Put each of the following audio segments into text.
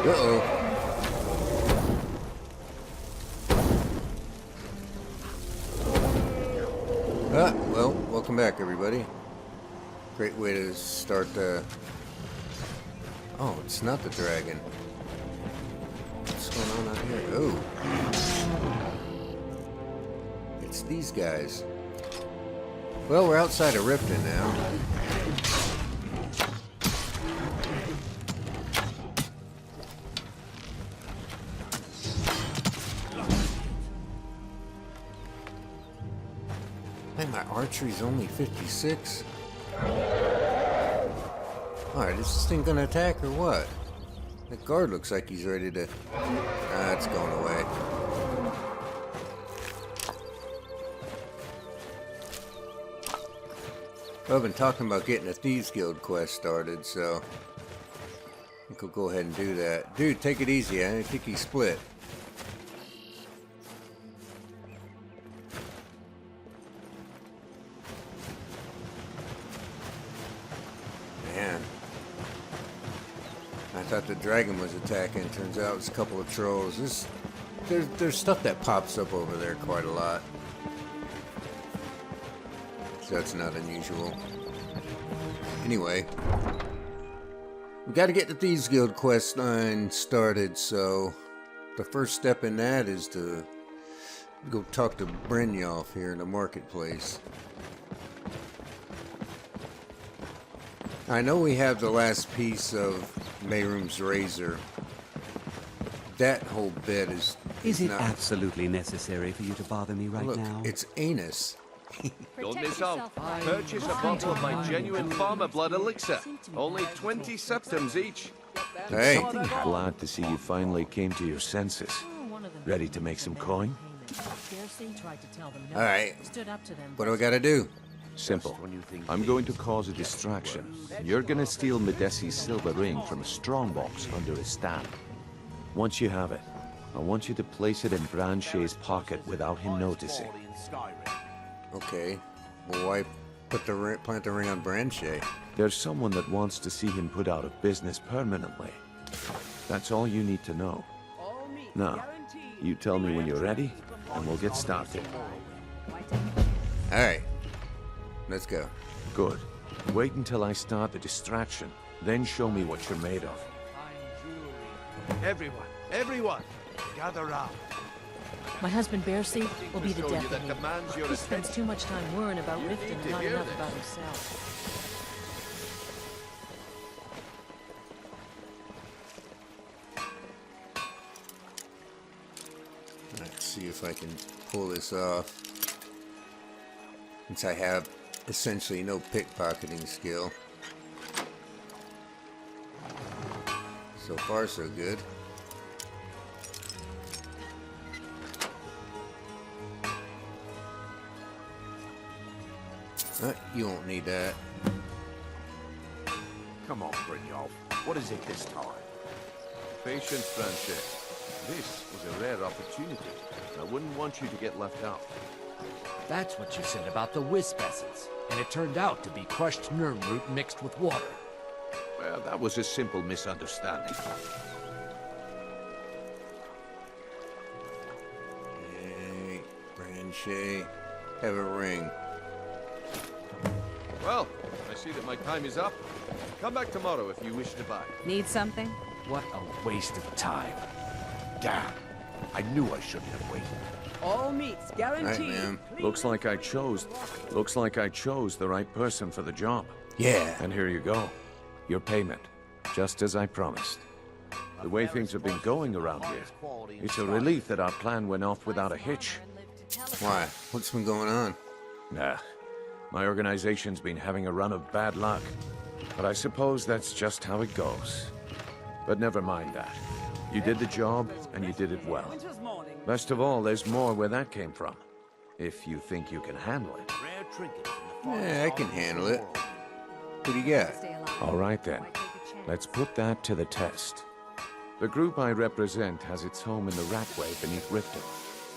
Uh-oh. Well, welcome back, everybody. Great way to start the... Oh, it's not the dragon. What's going on out here? Oh. It's these guys. Well, we're outside of Ripton now. Man, my archery's only 56. Alright, is this thing gonna attack or what? The guard looks like he's ready to... Ah, it's going away. Well, I've been talking about getting a Thieves Guild quest started, so... I think we'll go ahead and do that. Dude, take it easy, I think he split. Man. I thought the dragon was attacking. Turns out it's a couple of trolls. There's stuff that pops up over there quite a lot. So that's not unusual. Anyway. We gotta get the Thieves Guild quest line started, so the first step in that is to go talk to Brynjolf here in the marketplace. I know we have the last piece of Meyrum's razor. That whole bit is it not... absolutely necessary for you to bother me right Look, now? it's anus. Don't miss out. Purchase a bottle of my genuine farmer blood elixir. Only 20 septims each. Hey. Glad to see you finally came to your senses. Ready to make some coin? Alright. What do I gotta do? Simple. I'm going to cause a distraction. You're gonna steal Medesi's silver ring from a strongbox under his stand. Once you have it, I want you to place it in Branche's pocket without him noticing. Okay. Well, why plant the ring on Branche? There's someone that wants to see him put out of business permanently. That's all you need to know. Now, you tell me when you're ready, and we'll get started. Alright. Let's go. Good. Wait until I start the distraction, then show me what you're made of. Everyone, gather round. My husband Bercy will be the death that of me. demands your He spends attention. too much time worrying about You Riften need and to not hear enough this. about himself. Let's see if I can pull this off. Since I have essentially no pickpocketing skill. So far, so good. You won't need that. Come on, Brynjolf. What is it this time? Patience, Branche. This is a rare opportunity. I wouldn't want you to get left out. That's what you said about the wisp essence, and it turned out to be crushed nerm root mixed with water. Well, that was a simple misunderstanding. Hey, Branche, have a ring. Well, I see that my time is up. Come back tomorrow if you wish to buy. Need something? What a waste of time. Damn. I knew I shouldn't have waited. All meats guaranteed. Alright, man. Looks like I chose the right person for the job. Yeah. And here you go. Your payment. Just as I promised. The way things have been going around here, it's a relief that our plan went off without a hitch. Why? What's been going on? Nah. My organization's been having a run of bad luck. But I suppose that's just how it goes. But never mind that. You did the job, and you did it well. Best of all, there's more where that came from. If you think you can handle it. Yeah, I can handle it. What do you got? All right then. Let's put that to the test. The group I represent has its home in the Ratway beneath Riften,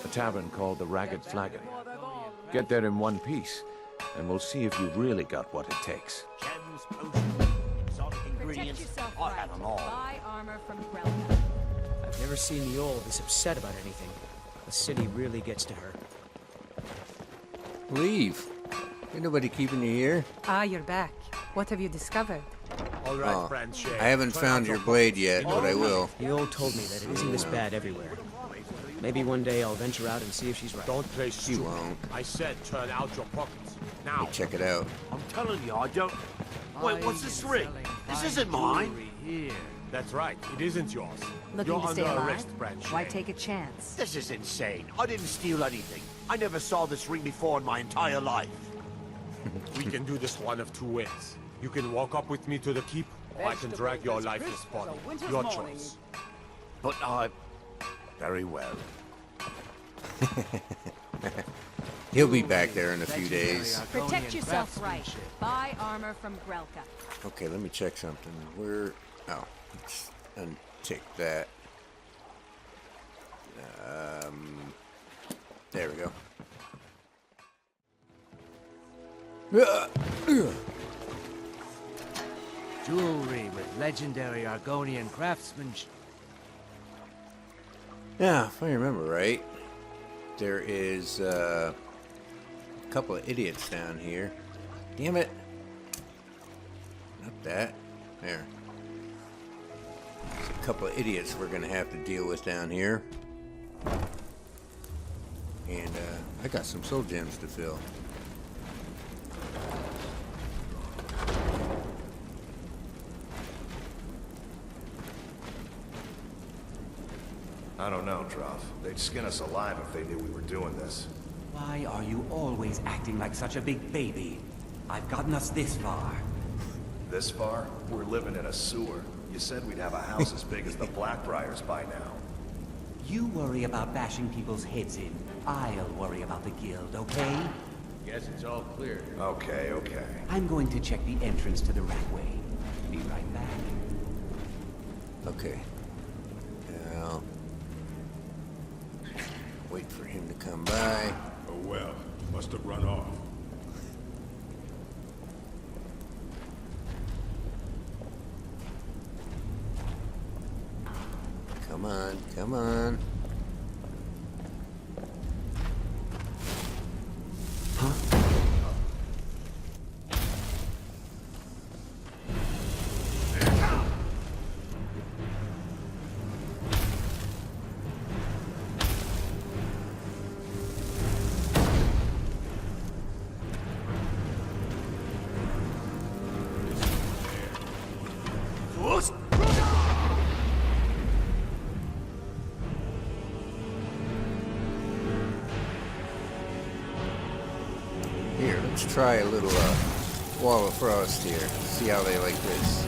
a tavern called the Ragged Flagon. Get there in one piece, and we'll see if you've really got what it takes. Gems, potions, exotic Protect ingredients. yourself I right. have them all. Buy armor from Breton. I've never seen the old this upset about anything. The city really gets to her. Leave. Ain't nobody keeping you here. Ah, you're back. What have you discovered? All right, Oh, friend Shay. I haven't Turn found out your blade yet, but I will. The old told me that it isn't this bad everywhere. Maybe one day I'll venture out and see if she's right. Don't play stupid. You won't. I said turn out your pockets. Now, Hey, check it out. I'm telling you, I don't... Wait, what's this ring? This isn't mine. That's right, it isn't yours. Looking You're to stay under alive? arrest, friend Shay. Why take a chance? This is insane. I didn't steal anything. I never saw this ring before in my entire life. We can do this one of two ways. You can walk up with me to the keep, or I can drag your lifeless body. Your choice. But I... Very well. He'll be back there in a few days. Protect yourself right. Buy armor from Grelka. Okay, let me check something. Where... Oh, let's untick that. There we go. Jewelry with legendary Argonian craftsmanship. Yeah, if I remember right, there is a couple of idiots down here. Damn it. Not that. There. There's a couple of idiots we're going to have to deal with down here. And I got some soul gems to fill. I don't know, Droff. They'd skin us alive if they knew we were doing this. Why are you always acting like such a big baby? I've gotten us this far. This far? We're living in a sewer. You said we'd have a house as big as the Blackbriars by now. You worry about bashing people's heads in. I'll worry about the guild, okay? Guess it's all clear. Okay, okay. I'm going to check the entrance to the rackway. Be right back. Okay. Now, wait for him to come by. Oh well, must have run off. Come on, come on. Here, let's try a little wall of frost here. See how they like this.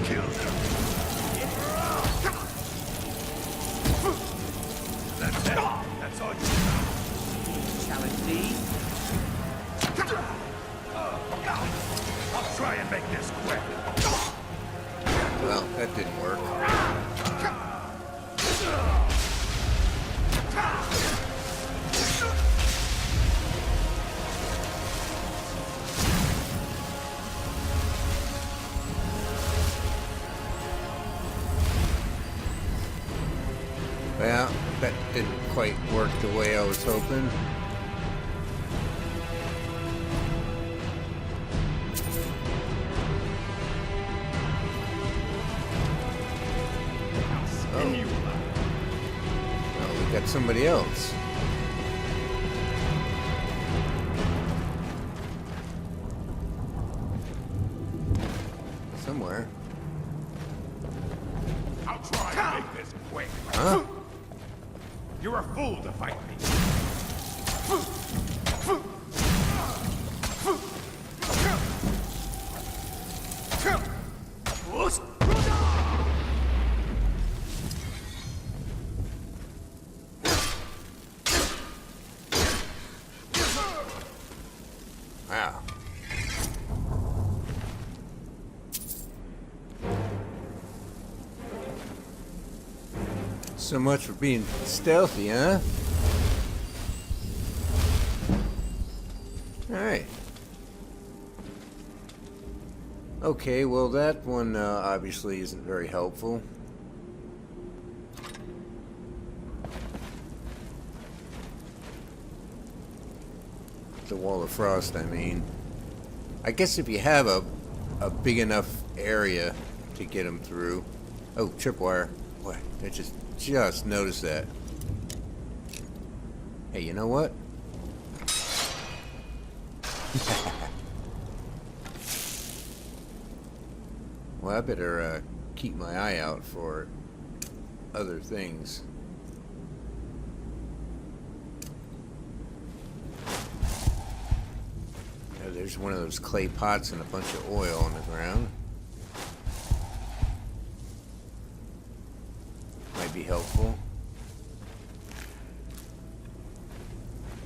Kill them. That's it. That's all you Challenge these? I'll try and make this quick. Well, that didn't work. Well, that didn't quite work the way I was hoping. Oh, we got somebody else. Somewhere. I'll try and make this quick. Huh? You're a fool to fight me. Wow. So much for being stealthy, huh? Alright. Okay, well that one obviously isn't very helpful. The wall of frost, I mean. I guess if you have a big enough area to get them through. Oh, tripwire. What? I just noticed that. Hey, you know what? Well, I better keep my eye out for other things. There's one of those clay pots and a bunch of oil on the ground. Might be helpful.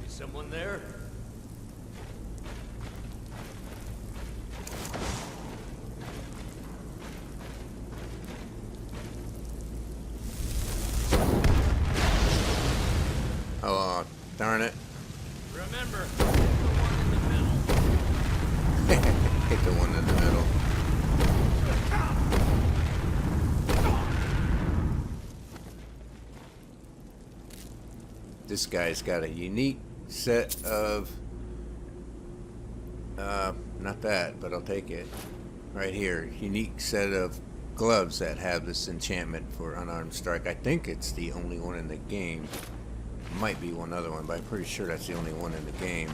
Is someone there? Oh, darn it. Remember, Hit the one in the middle. This guy's got a unique set of... not that, but I'll take it. Right here. Unique set of gloves that have this enchantment for unarmed strike. I think it's the only one in the game. Might be one other one, but I'm pretty sure that's the only one in the game.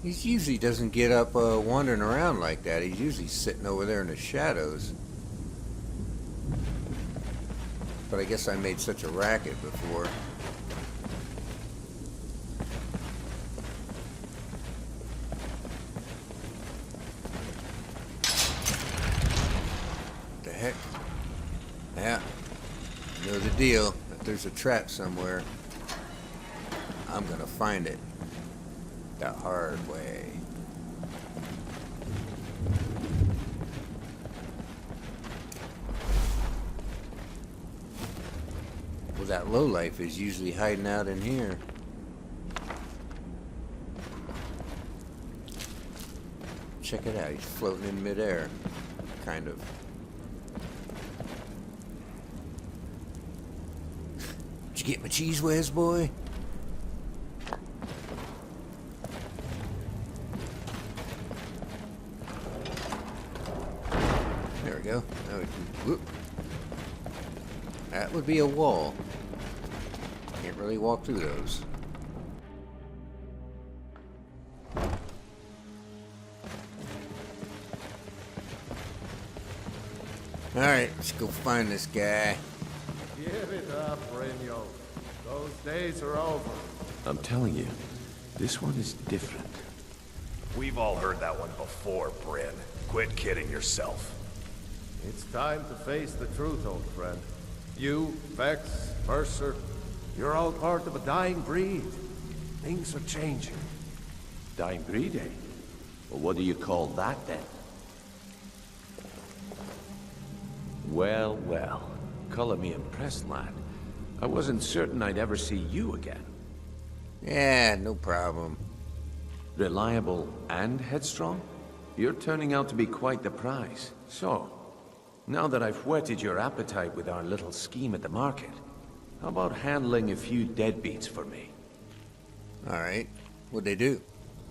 He usually doesn't get up wandering around like that. He's usually sitting over there in the shadows. But I guess I made such a racket before. The heck? Yeah. You know the deal. If there's a trap somewhere, I'm gonna find it. The hard way. Well, that lowlife is usually hiding out in here. Check it out, he's floating in midair. Kind of. Did you get my cheese whiz, boy? Go. Now we can, whoop. That would be a wall. Can't really walk through those. Alright, let's go find this guy. Give it up, Renyo. Those days are over. I'm telling you, this one is different. We've all heard that one before, Bryn. Quit kidding yourself. It's time to face the truth, old friend. You, Vex, Mercer, you're all part of a dying breed. Things are changing. Dying breed, eh? Well, what do you call that, then? Well, well. Color me impressed, lad. I wasn't certain I'd ever see you again. Yeah, no problem. Reliable and headstrong? You're turning out to be quite the prize. So, now that I've whetted your appetite with our little scheme at the market, how about handling a few deadbeats for me? Alright. What'd they do?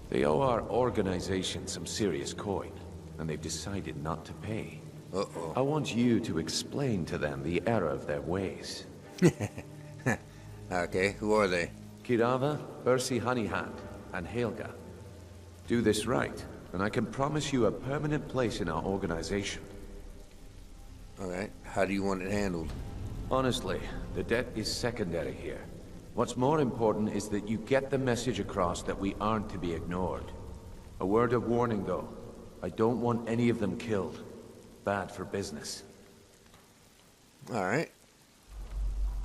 They owe our organization some serious coin, and they've decided not to pay. Uh-oh. I want you to explain to them the error of their ways. Okay, who are they? Kirava, Bersi Honeyhand, and Helga. Do this right, and I can promise you a permanent place in our organization. Alright, how do you want it handled? Honestly, the debt is secondary here. What's more important is that you get the message across that we aren't to be ignored. A word of warning, though. I don't want any of them killed. Bad for business. Alright.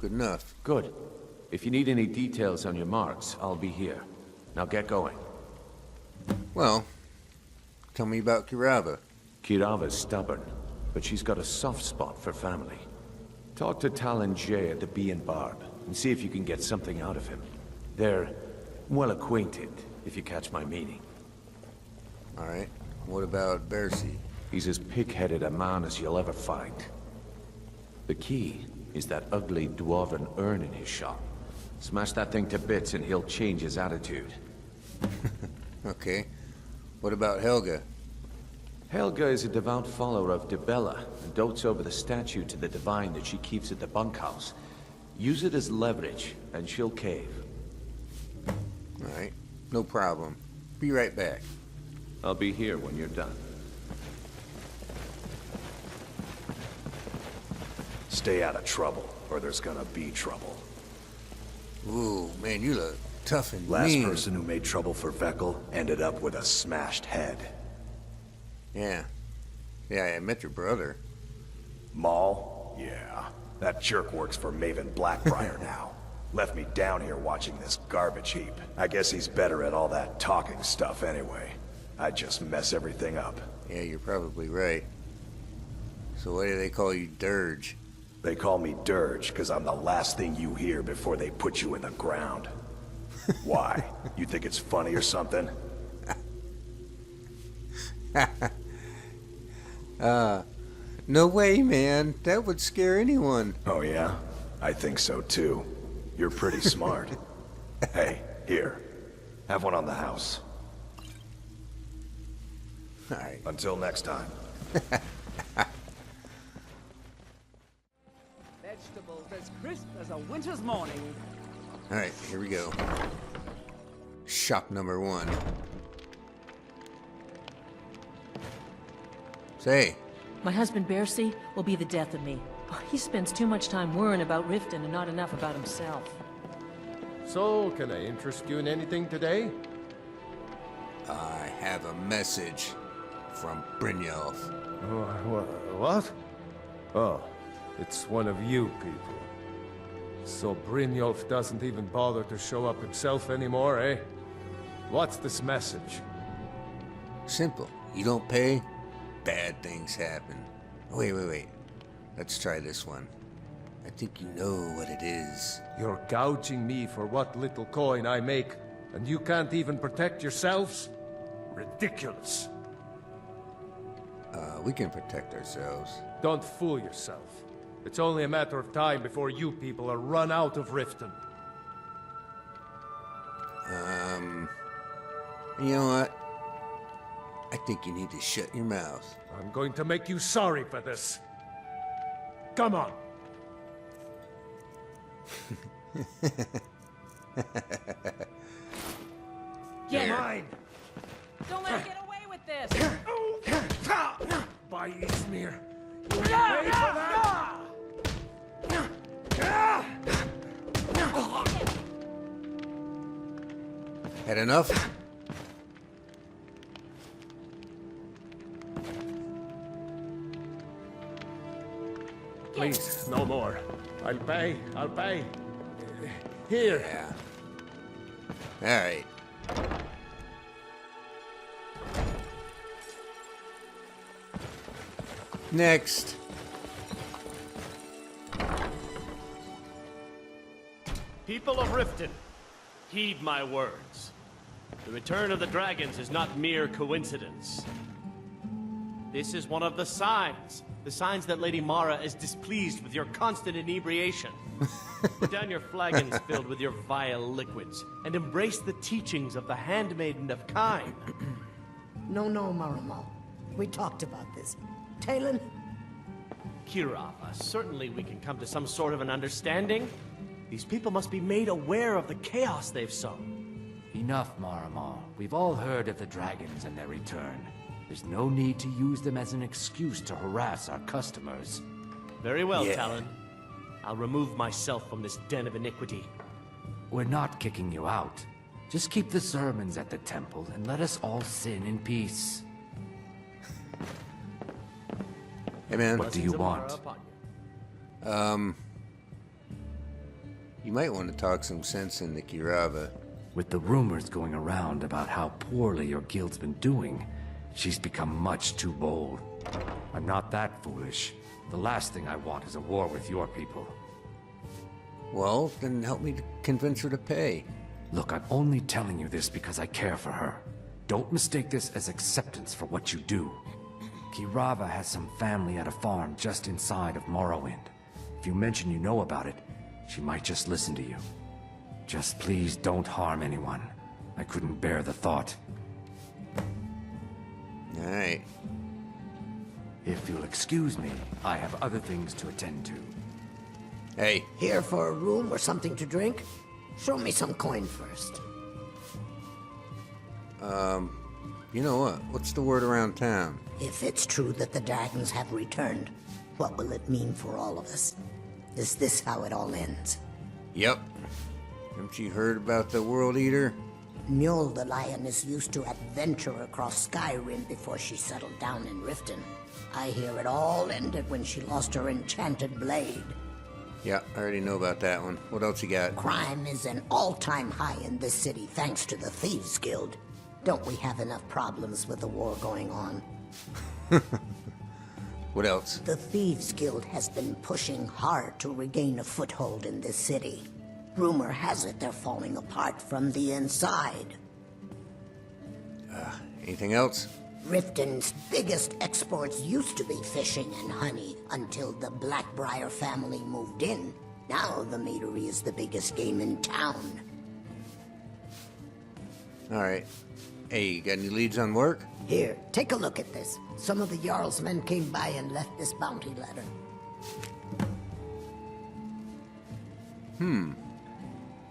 Good enough. Good. If you need any details on your marks, I'll be here. Now get going. Well, tell me about Kirava. Kirava's stubborn, but she's got a soft spot for family. Talk to Talon Jay at the Bee and Barb, and see if you can get something out of him. They're well acquainted, if you catch my meaning. Alright, what about Bercy? He's as pig-headed a man as you'll ever find. The key is that ugly dwarven urn in his shop. Smash that thing to bits and he'll change his attitude. Okay. What about Helga? Helga is a devout follower of Dibella and dotes over the statue to the divine that she keeps at the bunkhouse. Use it as leverage, and she'll cave. Alright, no problem. Be right back. I'll be here when you're done. Stay out of trouble, or there's gonna be trouble. Ooh, man, you look tough and Last mean. person who made trouble for Veckel ended up with a smashed head. Yeah. Yeah, I met your brother. Maul? Yeah. That jerk works for Maven Blackbriar now. Left me down here watching this garbage heap. I guess he's better at all that talking stuff anyway. I just mess everything up. Yeah, you're probably right. So why do they call you Dirge? They call me Dirge because I'm the last thing you hear before they put you in the ground. Why? You think it's funny or something? No way, man. That would scare anyone. Oh yeah? I think so too. You're pretty smart. Hey, here. Have one on the house. Alright. Until next time. Vegetables as crisp as a winter's morning. Alright, here we go. Shop number 1. Say. My husband Bercy will be the death of me. He spends too much time worrying about Riften and not enough about himself. So, can I interest you in anything today? I have a message from Brynjolf. What? Oh, it's one of you people. So Brynjolf doesn't even bother to show up himself anymore, eh? What's this message? Simple. You don't pay, bad things happen. Wait. Let's try this one. I think you know what it is. You're gouging me for what little coin I make, and you can't even protect yourselves? Ridiculous. We can protect ourselves. Don't fool yourself. It's only a matter of time before you people are run out of Riften. You know what? I think you need to shut your mouth. I'm going to make you sorry for this. Come on. Get mine. Don't let him get away with this. By Izmir. You will pay for that. Had enough? Please, no more. I'll pay. Here. Yeah. Alright. Next. People of Riften, heed my words. The return of the dragons is not mere coincidence. This is one of the signs that Lady Mara is displeased with your constant inebriation. Put down your flagons filled with your vile liquids, and embrace the teachings of the Handmaiden of Kine. No, Maramo. We talked about this. Talon? Kirava, certainly we can come to some sort of an understanding. These people must be made aware of the chaos they've sown. Enough, Maramo. We've all heard of the dragons and their return. There's no need to use them as an excuse to harass our customers. Very well, Talon. I'll remove myself from this den of iniquity. We're not kicking you out. Just keep the sermons at the temple and let us all sin in peace. Hey, man. What do you want? You might want to talk some sense into Kirava. With the rumors going around about how poorly your guild's been doing, she's become much too bold. I'm not that foolish. The last thing I want is a war with your people. Well, then help me to convince her to pay. Look, I'm only telling you this because I care for her. Don't mistake this as acceptance for what you do. Kirava has some family at a farm just inside of Morrowind. If you mention you know about it, she might just listen to you. Just please don't harm anyone. I couldn't bear the thought. Alright. If you'll excuse me, I have other things to attend to. Hey. Here for a room or something to drink? Show me some coin first. You know what? What's the word around town? If it's true that the dragons have returned, what will it mean for all of us? Is this how it all ends? Yep. Haven't you heard about the World Eater? Mjol the Lioness used to adventure across Skyrim before she settled down in Riften. I hear it all ended when she lost her enchanted blade. Yeah, I already know about that one. What else you got? Crime is an all-time high in this city thanks to the Thieves Guild. Don't we have enough problems with the war going on? What else? The Thieves Guild has been pushing hard to regain a foothold in this city. Rumor has it they're falling apart from the inside. Anything else? Riften's biggest exports used to be fishing and honey until the Blackbriar family moved in. Now the Matery is the biggest game in town. Alright. Hey, you got any leads on work? Here, take a look at this. Some of the Jarl's men came by and left this bounty letter.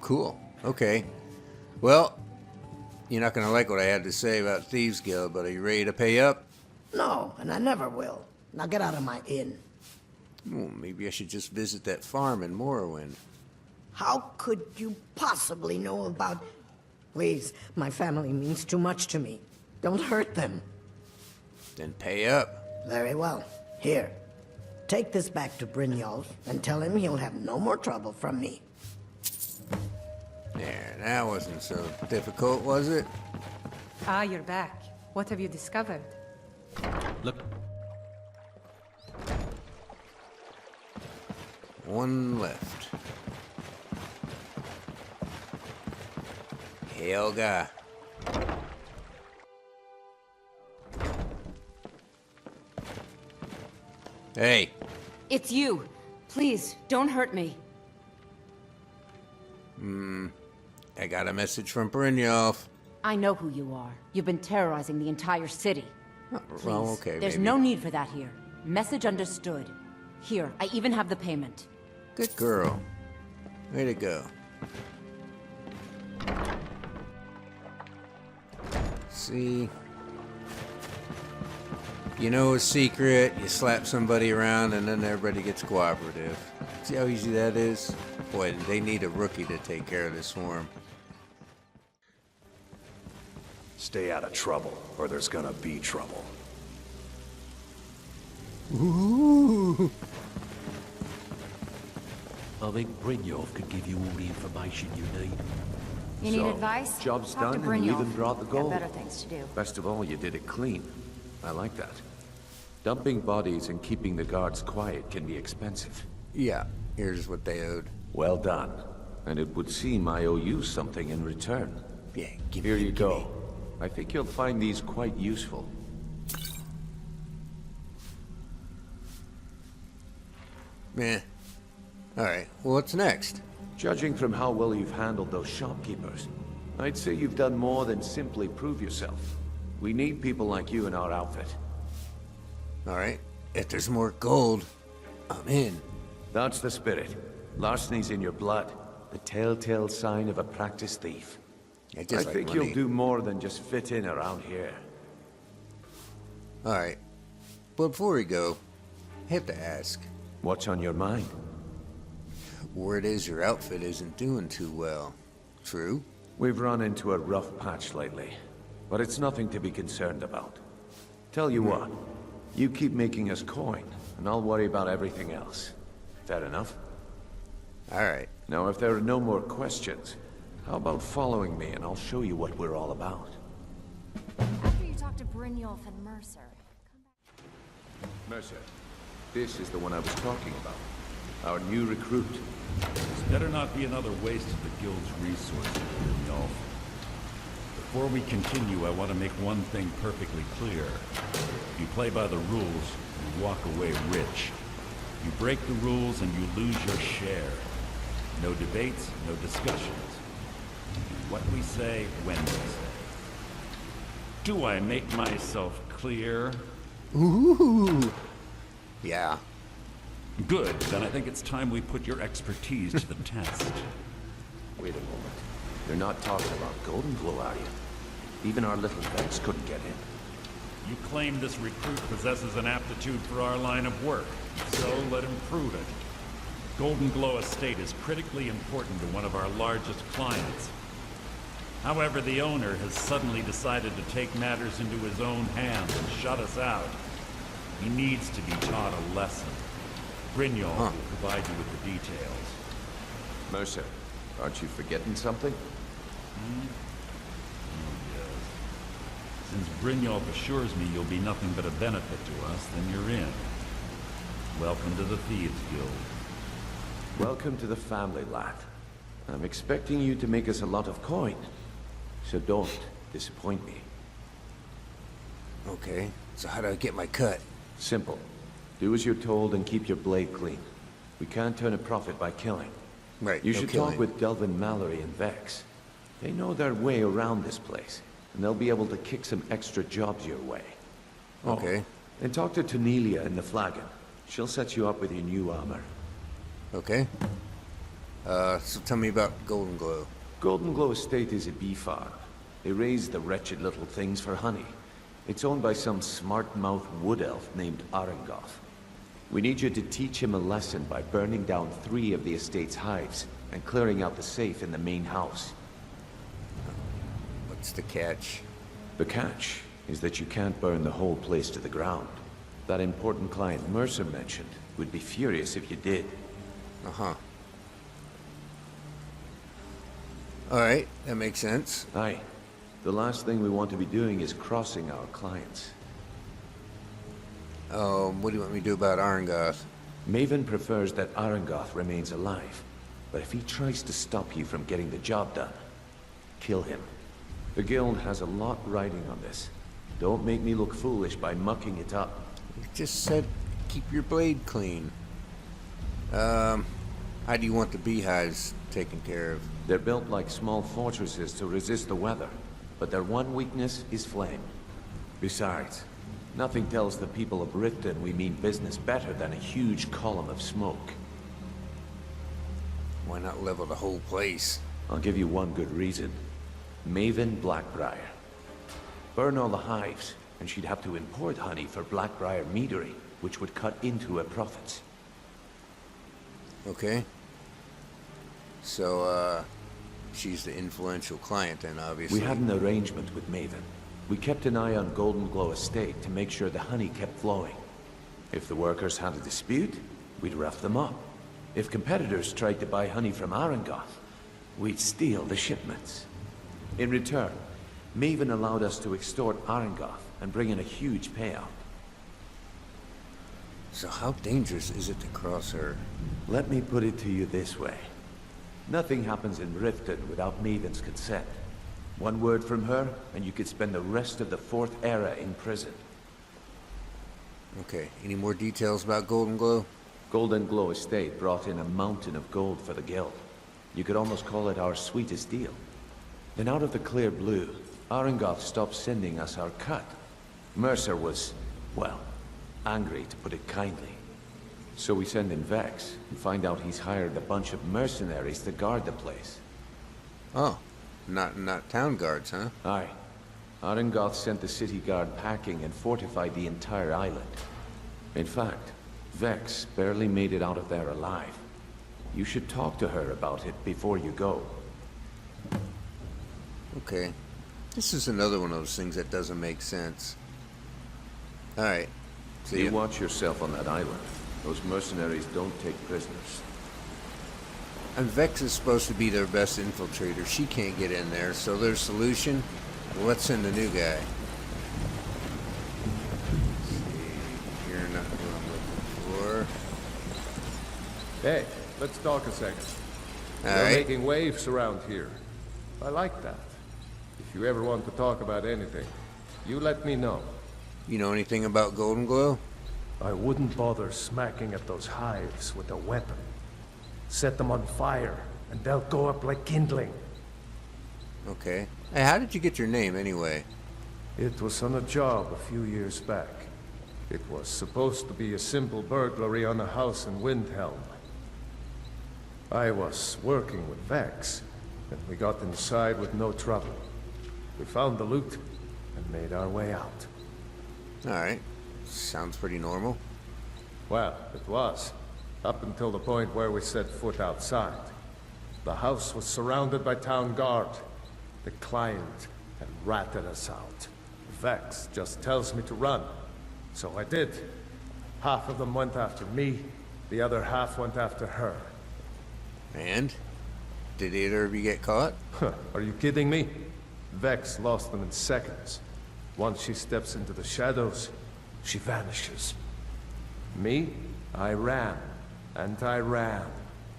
Cool. Okay. Well, you're not gonna like what I had to say about Thieves Guild, but are you ready to pay up? No, and I never will. Now get out of my inn. Well, maybe I should just visit that farm in Morrowind. How could you possibly know about... Please, my family means too much to me. Don't hurt them. Then pay up. Very well. Here, take this back to Brynjolf and tell him he'll have no more trouble from me. There, that wasn't so difficult, was it? Ah, you're back. What have you discovered? Look. One left. Helga. Hey. It's you. Please, don't hurt me. I got a message from Brynjolf. I know who you are. You've been terrorizing the entire city. Please, Well, okay, there's maybe. no need for that here. Message understood. Here, I even have the payment. Good girl. Way to go. See? You know a secret, you slap somebody around, and then everybody gets cooperative. See how easy that is? Boy, they need a rookie to take care of this swarm. Stay out of trouble, or there's gonna be trouble. Ooh. I think Brynjolf could give you all the information you need. You need advice? Job's Talk to done and you Brynjolf. even brought the Got gold. better things to do. Best of all, you did it clean. I like that. Dumping bodies and keeping the guards quiet can be expensive. Yeah, here's what they owed. Well done. And it would seem I owe you something in return. Yeah, Here you go. I think you'll find these quite useful. Meh. Alright, well, what's next? Judging from how well you've handled those shopkeepers, I'd say you've done more than simply prove yourself. We need people like you in our outfit. Alright, if there's more gold, I'm in. That's the spirit. Larceny's in your blood. The telltale sign of a practiced thief. I I just like think money. you'll do more than just fit in around here. Alright, but before we go, I have to ask. What's on your mind? Word is your outfit isn't doing too well. True? We've run into a rough patch lately, but it's nothing to be concerned about. Tell you what, you keep making us coin, and I'll worry about everything else. Fair enough? Alright. Now, if there are no more questions, how about following me and I'll show you what we're all about? After you talk to Brynjolf and Mercer. Mercer, this is the one I was talking about. Our new recruit. This better not be another waste of the Guild's resources, Brynjolf. Before we continue, I want to make one thing perfectly clear. You play by the rules, you walk away rich. You break the rules and you lose your share. No debates, no discussions. What we say, when we say. Do I make myself clear? Ooh. Yeah. Good, then I think it's time we put your expertise to the test. Wait a moment. You're not talking about Golden Glow, are you? Even our little Vex couldn't get in. You claim this recruit possesses an aptitude for our line of work, so let him prove it. Golden Glow Estate is critically important to one of our largest clients. However, the owner has suddenly decided to take matters into his own hands and shut us out. He needs to be taught a lesson. Brynjolf will provide you with the details. Mercer, aren't you forgetting something? Oh, yes. Since Brynjolf assures me you'll be nothing but a benefit to us, then you're in. Welcome to the Thieves Guild. Welcome to the family, lad. I'm expecting you to make us a lot of coin, so don't disappoint me. Okay, so how do I get my cut? Simple. Do as you're told and keep your blade clean. We can't turn a profit by killing. Right, You no should killing. talk with Delvin Mallory and Vex. They know their way around this place, and they'll be able to kick some extra jobs your way. Okay. And talk to Tanelia in the Flagon. She'll set you up with your new armor. Okay. So tell me about Golden Glow. Golden Glow Estate is a bee farm. They raise the wretched little things for honey. It's owned by some smart-mouthed wood elf named Arengoth. We need you to teach him a lesson by burning down 3 of the estate's hives and clearing out the safe in the main house. What's the catch? The catch is that you can't burn the whole place to the ground. That important client Mercer mentioned would be furious if you did. Uh-huh. Alright, that makes sense. Aye. The last thing we want to be doing is crossing our clients. What do you want me to do about Arengoth? Maven prefers that Arengoth remains alive, but if he tries to stop you from getting the job done, kill him. The Guild has a lot riding on this. Don't make me look foolish by mucking it up. You just said keep your blade clean. How do you want the beehives taken care of? They're built like small fortresses to resist the weather, but their one weakness is flame. Besides, nothing tells the people of Riften we mean business better than a huge column of smoke. Why not level the whole place? I'll give you one good reason. Maven Blackbriar. Burn all the hives, and she'd have to import honey for Blackbriar meadery, which would cut into her profits. Okay. So, she's the influential client then, obviously. We had an arrangement with Maven. We kept an eye on Golden Glow Estate to make sure the honey kept flowing. If the workers had a dispute, we'd rough them up. If competitors tried to buy honey from Arengoth, we'd steal the shipments. In return, Maven allowed us to extort Arengoth and bring in a huge payout. So how dangerous is it to cross her? Let me put it to you this way. Nothing happens in Riften without Maven's consent. One word from her, and you could spend the rest of the 4th era in prison. Okay, any more details about Golden Glow? Golden Glow Estate brought in a mountain of gold for the Guild. You could almost call it our sweetest deal. Then out of the clear blue, Arengoth stopped sending us our cut. Mercer was, well, angry to put it kindly. So we send in Vex and find out he's hired a bunch of mercenaries to guard the place. Oh, not town guards, huh? Aye. Arengoth sent the city guard packing and fortified the entire island. In fact, Vex barely made it out of there alive. You should talk to her about it before you go. Okay. This is another one of those things that doesn't make sense. Alright. See You ya. watch yourself on that island. Those mercenaries don't take prisoners. And Vex is supposed to be their best infiltrator. She can't get in there, so their solution, well, let's send a new guy. Let's see, you're not who I'm looking for. Hey, let's talk a second. All We're right. making waves around here. I like that. If you ever want to talk about anything, you let me know. You know anything about Golden Glow? I wouldn't bother smacking at those hives with a weapon. Set them on fire, and they'll go up like kindling. Okay. Hey, how did you get your name anyway? It was on a job a few years back. It was supposed to be a simple burglary on a house in Windhelm. I was working with Vex, and we got inside with no trouble. We found the loot, and made our way out. Alright. Sounds pretty normal. Well, it was. Up until the point where we set foot outside. The house was surrounded by town guard. The client had ratted us out. Vex just tells me to run. So I did. Half of them went after me, the other half went after her. And? Did either of you get caught? Are you kidding me? Vex lost them in seconds. Once she steps into the shadows, she vanishes. Me? I ran. And I ran.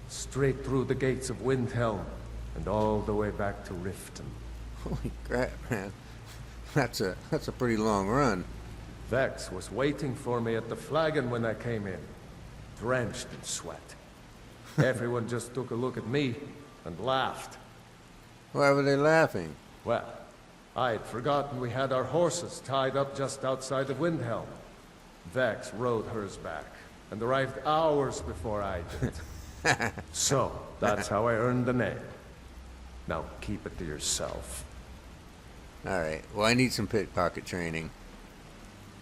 Straight through the gates of Windhelm, and all the way back to Riften. Holy crap, man. That's a pretty long run. Vex was waiting for me at the flagon when I came in, drenched in sweat. Everyone just took a look at me and laughed. Why were they laughing? Well, I had forgotten we had our horses tied up just outside of Windhelm. Vex rode hers back, and arrived hours before I did. So, that's how I earned the name. Now keep it to yourself. Alright, well I need some pickpocket training.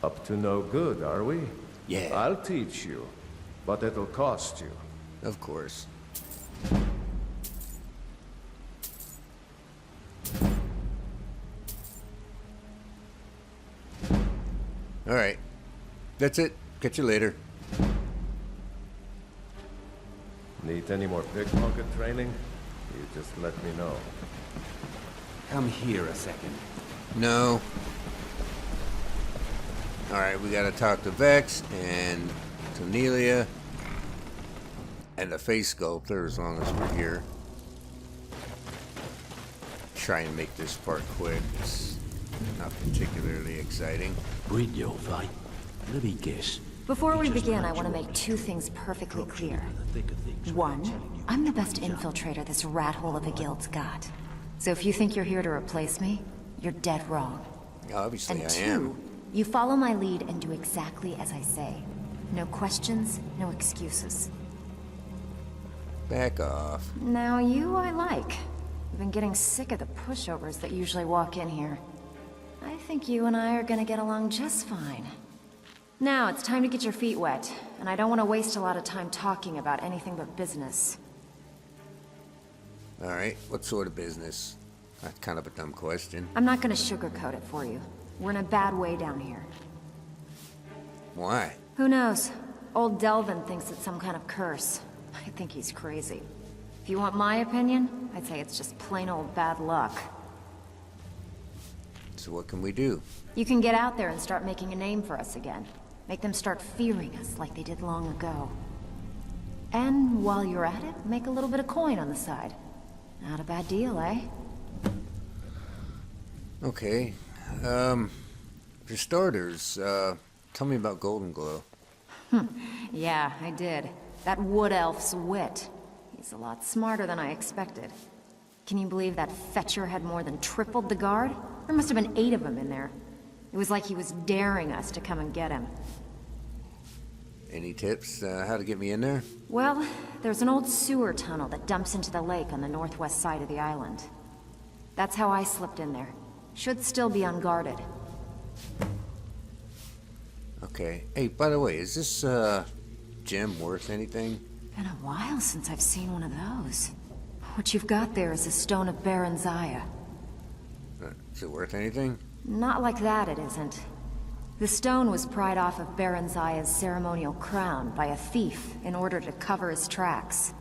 Up to no good, are we? Yeah. I'll teach you, but it'll cost you. Of course. Alright. That's it. Catch you later. Need any more pickpocket training? You just let me know. Come here a second. No. Alright, we gotta talk to Vex and to Nelia and the face sculptor as long as we're here. Try and make this part quick. It's not particularly exciting. Brynjolf, let me guess. Before we begin, I want to make two things perfectly clear. One, I'm the best infiltrator this rat hole of a guild's got. So if you think you're here to replace me, you're dead wrong. Obviously And I two, am. you follow my lead and do exactly as I say. No questions, no excuses. Back off. Now you I like. I've been getting sick of the pushovers that usually walk in here. I think you and I are gonna get along just fine. Now it's time to get your feet wet, and I don't want to waste a lot of time talking about anything but business. Alright, what sort of business? That's kind of a dumb question. I'm not gonna sugarcoat it for you. We're in a bad way down here. Why? Who knows? Old Delvin thinks it's some kind of curse. I think he's crazy. If you want my opinion, I'd say it's just plain old bad luck. So what can we do? You can get out there and start making a name for us again. Make them start fearing us like they did long ago. And while you're at it, make a little bit of coin on the side. Not a bad deal, eh? Okay. For starters, tell me about Golden Glow. Yeah, I did. That wood elf's wit. He's a lot smarter than I expected. Can you believe that fetcher had more than tripled the guard? There must have been 8 of them in there. It was like he was daring us to come and get him. Any tips how to get me in there? Well, there's an old sewer tunnel that dumps into the lake on the northwest side of the island. That's how I slipped in there. Should still be unguarded. Okay. Hey, by the way, is this gem worth anything? Been a while since I've seen one of those. What you've got there is a stone of Baron Zaya. Is it worth anything? Not like that, it isn't. The stone was pried off of Baron Zaya's ceremonial crown by a thief in order to cover his tracks.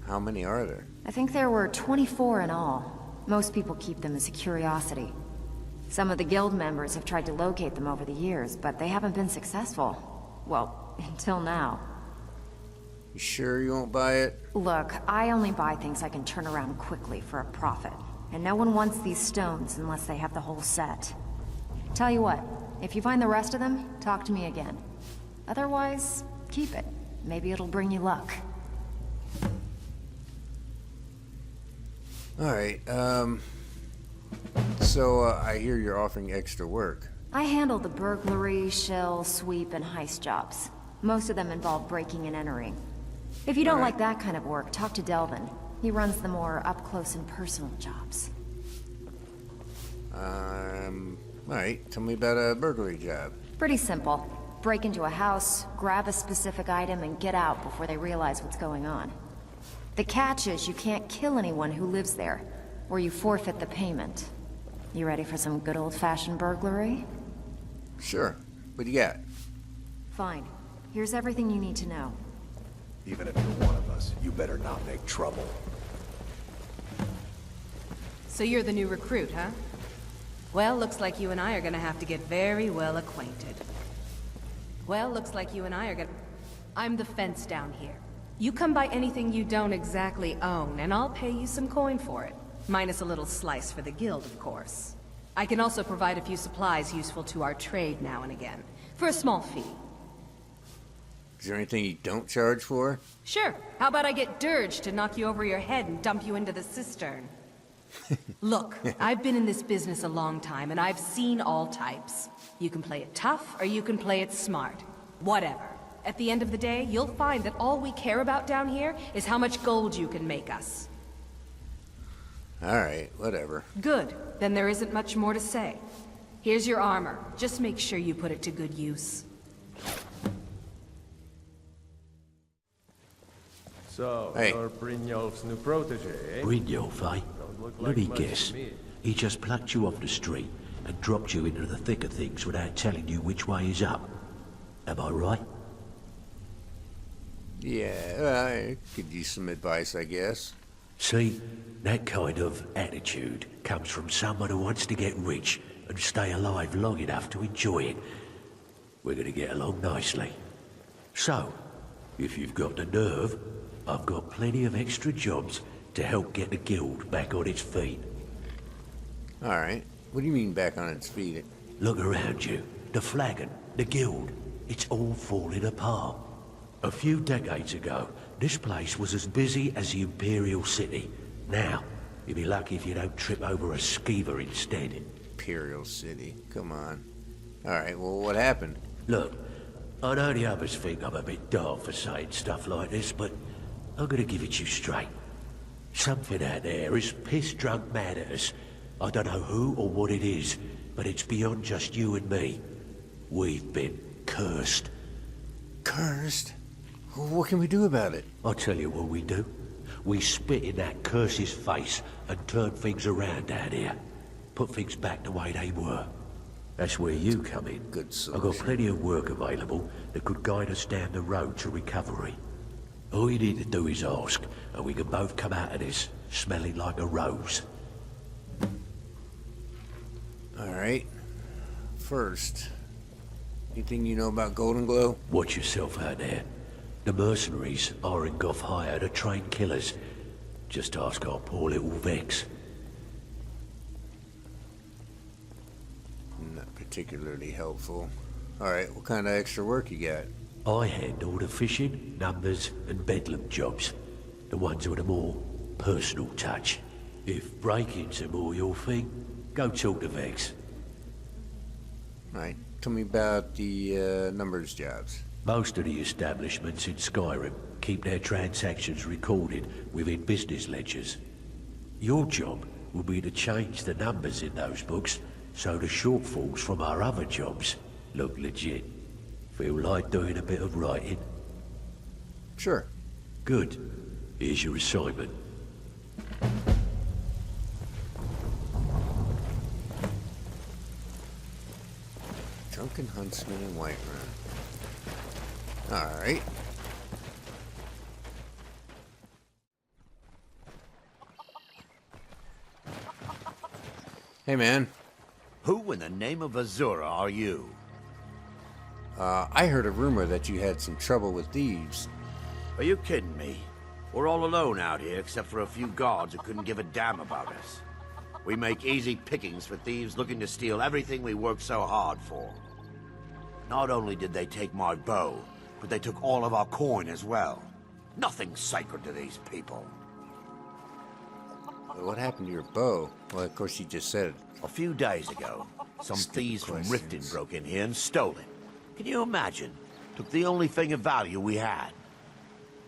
How many are there? I think there were 24 in all. Most people keep them as a curiosity. Some of the guild members have tried to locate them over the years, but they haven't been successful. Well, until now. You sure you won't buy it? Look, I only buy things I can turn around quickly for a profit. And no one wants these stones unless they have the whole set. Tell you what, if you find the rest of them, talk to me again. Otherwise, keep it. Maybe it'll bring you luck. Alright, so I hear you're offering extra work. I handle the burglary, shell, sweep, and heist jobs. Most of them involve breaking and entering. If you don't like that kind of work, talk to Delvin. He runs the more up-close and personal jobs. Alright, tell me about a burglary job. Pretty simple. Break into a house, grab a specific item, and get out before they realize what's going on. The catch is you can't kill anyone who lives there, or you forfeit the payment. You ready for some good old-fashioned burglary? Sure. What do you got? Fine. Here's everything you need to know. Even if you're one of us, you better not make trouble. So you're the new recruit, huh? Well, looks like you and I are gonna have to get very well acquainted. I'm the fence down here. You come by anything you don't exactly own, and I'll pay you some coin for it. Minus a little slice for the guild, of course. I can also provide a few supplies useful to our trade now and again, for a small fee. Is there anything you don't charge for? Sure. How about I get Dirge to knock you over your head and dump you into the cistern? Look, I've been in this business a long time, and I've seen all types. You can play it tough, or you can play it smart. Whatever. At the end of the day, you'll find that all we care about down here is how much gold you can make us. Alright, whatever. Good. Then there isn't much more to say. Here's your armor. Just make sure you put it to good use. So, hey. You're Brynjolf's new protege, eh? Brynjolf, eh? Let me guess. He just plucked you off the street and dropped you into the thick of things without telling you which way is up. Am I right? Yeah, I could use some advice, I guess. See, that kind of attitude comes from someone who wants to get rich and stay alive long enough to enjoy it. We're gonna get along nicely. So, if you've got the nerve, I've got plenty of extra jobs to help get the guild back on its feet. Alright, what do you mean back on its feet? Look around you. The flagon, the guild, it's all falling apart. A few decades ago, this place was as busy as the Imperial City. Now, you'll be lucky if you don't trip over a skeever instead. Imperial City, come on. Alright, well, what happened? Look, I know the others think I'm a bit dull for saying stuff like this, but I'm gonna give it to you straight. Something out there is piss-drunk mad at us. I don't know who or what it is, but it's beyond just you and me. We've been cursed. Cursed? What can we do about it? I'll tell you what we do. We spit in that curse's face and turn things around down here. Put things back the way they were. That's where you come in. Good solution. I've got plenty of work available that could guide us down the road to recovery. All you need to do is ask, and we can both come out of this smelling like a rose. Alright. First, anything you know about Golden Glow? Watch yourself out there. The mercenaries are in Goth hire to train killers. Just ask our poor little Vex. Not particularly helpful. Alright, what kind of extra work you got? I handle the fishing, numbers, and bedlam jobs. The ones with a more personal touch. If break-ins are more your thing, go talk to Vex. Alright, tell me about the numbers jobs. Most of the establishments in Skyrim keep their transactions recorded within business ledgers. Your job will be to change the numbers in those books so the shortfalls from our other jobs look legit. Feel like doing a bit of writing? Sure. Good. Here's your assignment. Drunken Huntsman in Whiterun. Alright. Hey, man. Who in the name of Azura are you? I heard a rumor that you had some trouble with thieves. Are you kidding me? We're all alone out here except for a few guards who couldn't give a damn about us. We make easy pickings for thieves looking to steal everything we worked so hard for. Not only did they take my bow, but they took all of our coin as well. Nothing's sacred to these people. What happened to your bow? Well, of course you just said it. A few days ago, some thieves from Riften broke in here and stole it. Can you imagine? Took the only thing of value we had.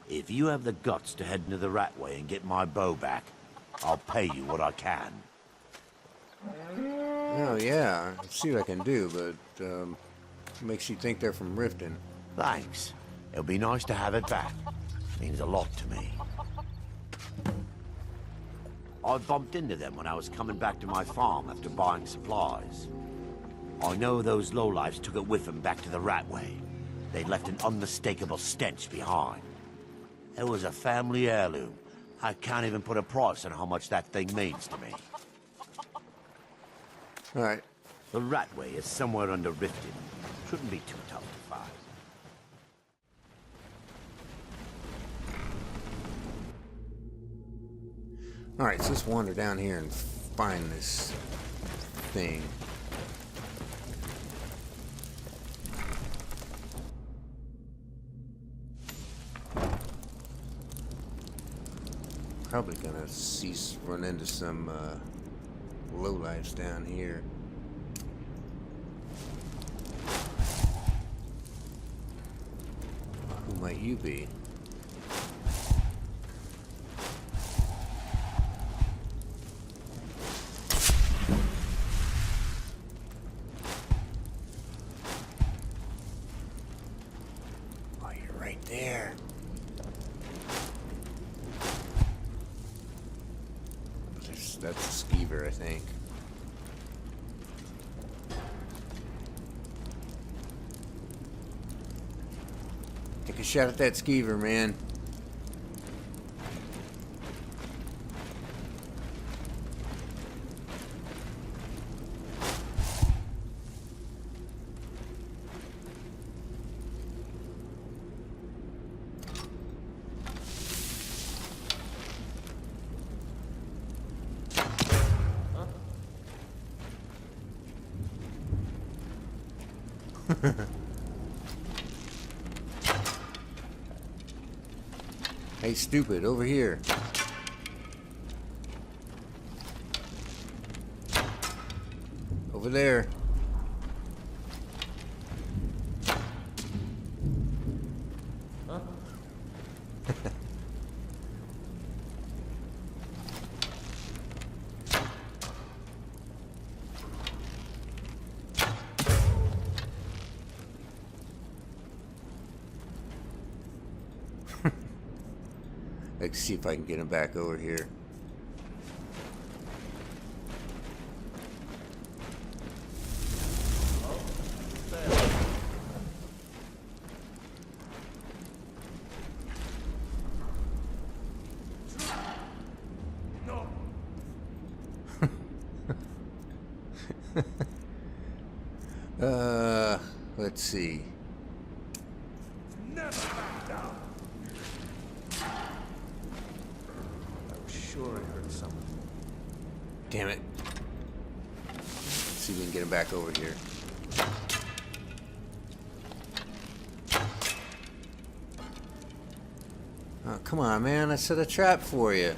If you have the guts to head into the Ratway and get my bow back, I'll pay you what I can. Oh, yeah. I'll see what I can do, but, makes you think they're from Riften. Thanks. It'll be nice to have it back. Means a lot to me. I bumped into them when I was coming back to my farm after buying supplies. I know those lowlifes took it with them back to the Ratway. They left an unmistakable stench behind. It was a family heirloom. I can't even put a price on how much that thing means to me. All right. The Ratway is somewhere under Riften. Shouldn't be too tough to find. Alright, so let's wander down here and find this thing. Probably gonna run into some lowlifes down here. Who might you be? Oh, you're right there. That's a skeever, I think. Take a shot at that skeever, man. Hey, stupid, over here. Over there. Huh? Let's see if I can get him back over here. Let's see. Never back down. I was sure I heard something. Damn it. Let's see if we can get him back over here. Oh, come on, man. I set a trap for you.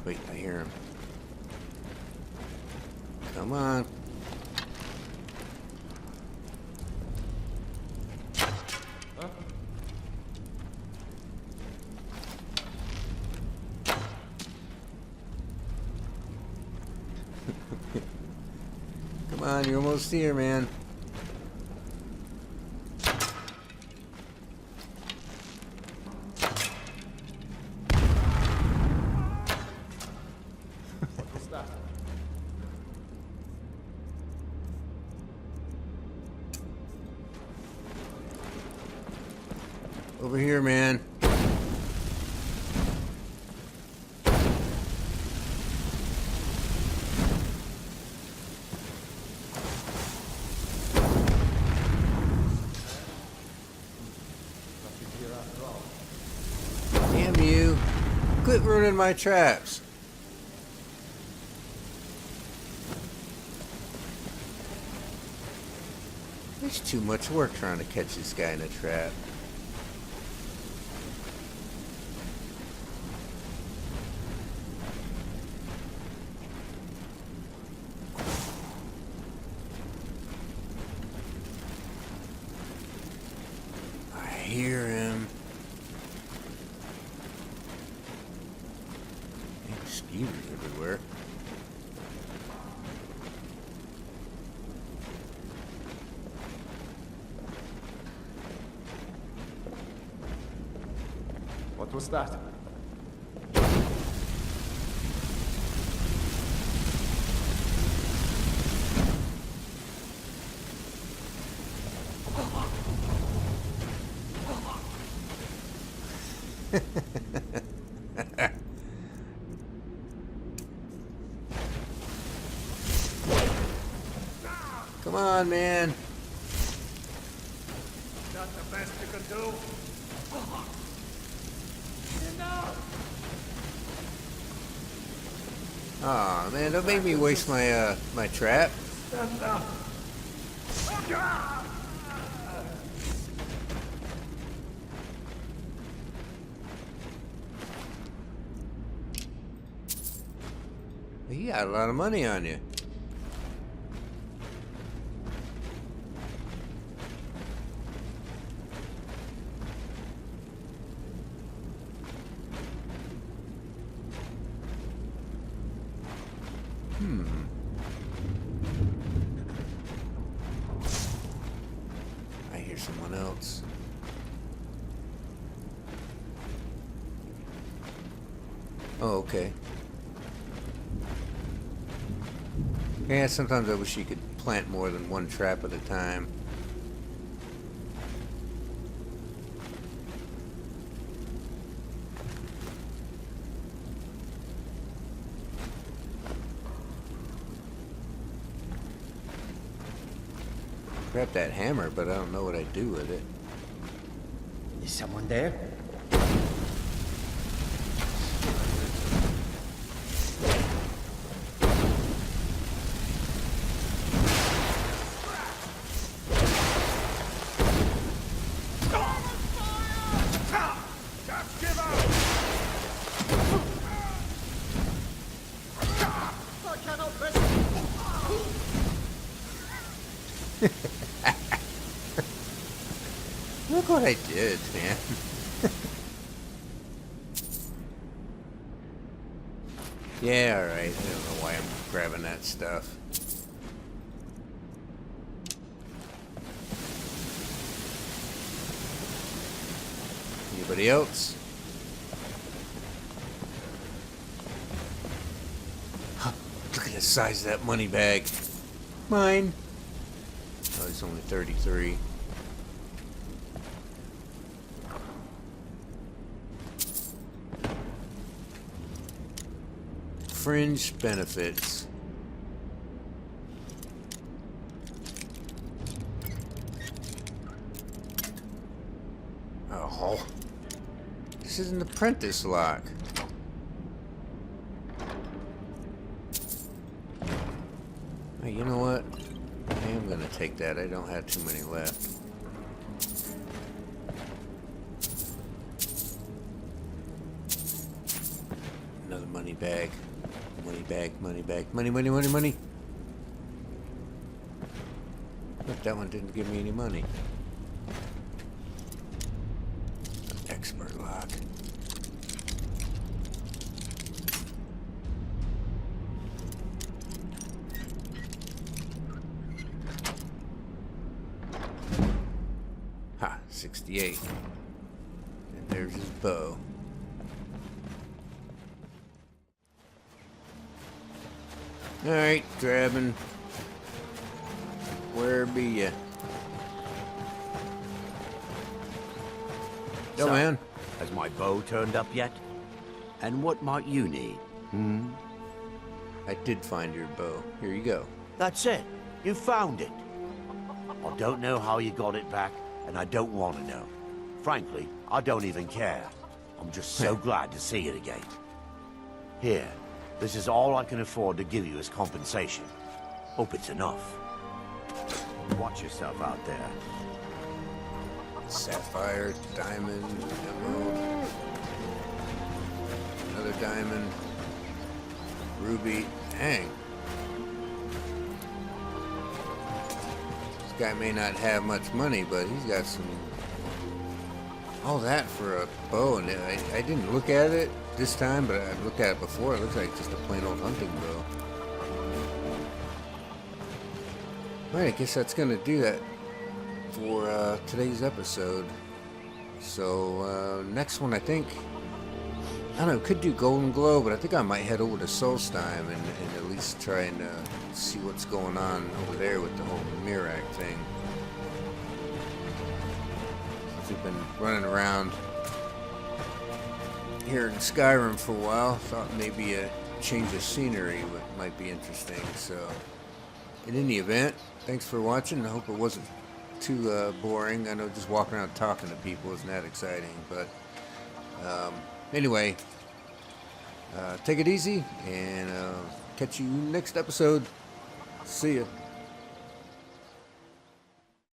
Wait, I hear him. Come on. Huh? Come on, you're almost here, man. Over here, man. Damn you. Quit ruining my traps. It's too much work trying to catch this guy in a trap. I hear him. Mosquitoes everywhere. What was that? Come on, man. Is that the best you can do? Aw, man, don't make me waste my my trap. Stand up. You got a lot of money on you. I hear someone else. Oh, okay. Yeah, sometimes I wish you could plant more than one trap at a time. Grab that hammer, but I don't know what I do with it. Is someone there? Look what I did, man. Yeah, alright. I don't know why I'm grabbing that stuff. Anybody else? Huh, look at the size of that money bag. Mine. Oh, it's only 33. Fringe benefits. Oh, this is an apprentice lock. Hey, you know what? I am gonna take that. I don't have too many left. Another money bag. Money bag, money bag, money, money, money, money. Look, that one didn't give me any money. Expert lock. Ha, 68. And there's his bow. Alright, grabbing. Where be ya? Yo, man. Has my bow turned up yet? And what might you need? Hmm? I did find your bow. Here you go. That's it. You found it. I don't know how you got it back, and I don't want to know. Frankly, I don't even care. I'm just so glad to see it again. Here, this is all I can afford to give you as compensation. Hope it's enough. Watch yourself out there. Sapphire, diamond, emerald, another diamond, ruby. Dang. This guy may not have much money, but he's got some... all that for a bow, and I didn't look at it this time, but I've looked at it before. It looks like just a plain old hunting bow. Alright, I guess that's gonna do that for today's episode. So next one, I think, I don't know, could do Golden Glow, but I think I might head over to Solstheim and at least try and see what's going on over there with the whole Mirak thing. We've been running around here in Skyrim for a while. Thought maybe a change of scenery might be interesting. So, in any event, thanks for watching. I hope it wasn't too boring. I know just walking around talking to people isn't that exciting, but anyway, take it easy, and catch you next episode. See ya.